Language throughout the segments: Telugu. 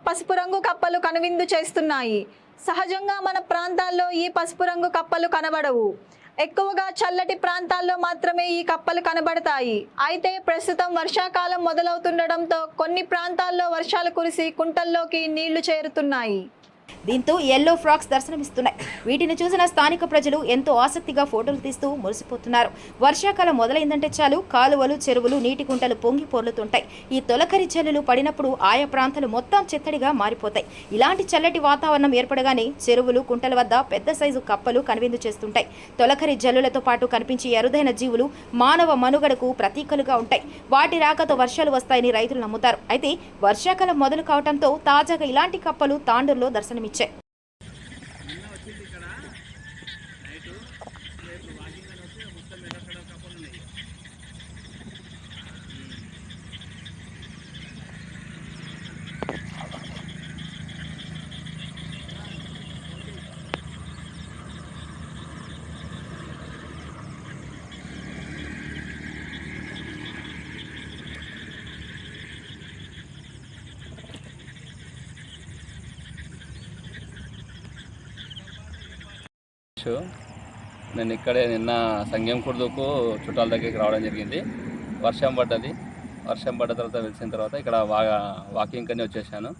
పసుపు రంగు కప్పలు కనువిందు చేస్తున్నాయి. సహజంగా మన ప్రాంతాల్లో ఈ పసుపు రంగు కప్పలు కనబడవు. ఎక్కువగా చల్లటి ప్రాంతాల్లో మాత్రమే ఈ కప్పలు కనబడతాయి. అయితే ప్రస్తుతం వర్షాకాలం మొదలవుతుండడంతో కొన్ని ప్రాంతాల్లో వర్షాలు కురిసి కుంటల్లోకి నీళ్లు చేరుతున్నాయి. దీంతో ఎల్లో ఫ్రాక్స్ దర్శనమిస్తున్నాయి. వీటిని చూసిన స్థానిక ప్రజలు ఎంతో ఆసక్తిగా ఫోటోలు తీస్తూ మురిసిపోతున్నారు. వర్షాకాలం మొదలైందంటే చాలు కాలువలు, చెరువులు, నీటి కుంటలు పొంగి పొర్లుతుంటాయి. ఈ తొలకరి జల్లులు పడినప్పుడు ఆయా ప్రాంతాలు మొత్తం చిత్తడిగా మారిపోతాయి. ఇలాంటి చల్లటి వాతావరణం ఏర్పడగానే చెరువులు, కుంటల వద్ద పెద్ద సైజు కప్పలు కనువిందు చేస్తుంటాయి. తొలకరి జల్లులతో పాటు కనిపించే అరుదైన జీవులు మానవ మనుగడకు ప్రతీకలుగా ఉంటాయి. వాటి రాకతో వర్షాలు వస్తాయని రైతులు నమ్ముతారు. అయితే వర్షాకాలం మొదలు కావడంతో తాజాగా ఇలాంటి కప్పలు తాండూరులో దర్శనమిచ్చాయి. నేను ఇక్కడే నిన్న సంగం కుర్దుకు చుట్టాల దగ్గరికి రావడం జరిగింది. వర్షం పడ్డది. వర్షం పడ్డ తర్వాత వెలిసిన తర్వాత ఇక్కడ వాకింగ్ కని వచ్చేసాను.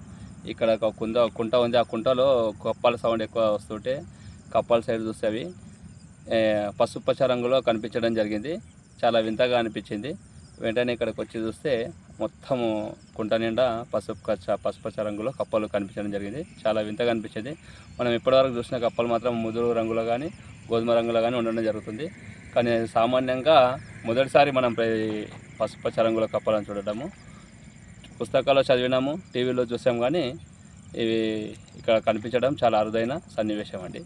ఇక్కడ ఒక కుంట ఉంది. ఆ కుంటలో కప్పల సౌండ్ ఎక్కువ వస్తుంటే కప్పల సైడ్ చూస్తే అవి పసుపచ్చ రంగులో కనిపించడం జరిగింది. చాలా వింతగా అనిపించింది. వెంటనే ఇక్కడికి వచ్చి చూస్తే మొత్తము కుంట నిండా పసుపచ్చ రంగులో కప్పలు కనిపించడం జరిగింది. చాలా వింతగా అనిపించింది. మనం ఇప్పటివరకు చూసిన కప్పలు మాత్రం ముదురు రంగులో కానీ గోధుమ రంగులో కానీ ఉండడం జరుగుతుంది. కానీ సామాన్యంగా మొదటిసారి మనం పసుపచ్చ రంగుల కప్పలను చూడటము పుస్తకాల్లో చదివినాము, టీవీలో చూసాము, కానీ ఇవి ఇక్కడ కనిపించడం చాలా అరుదైన సన్నివేశం అండి.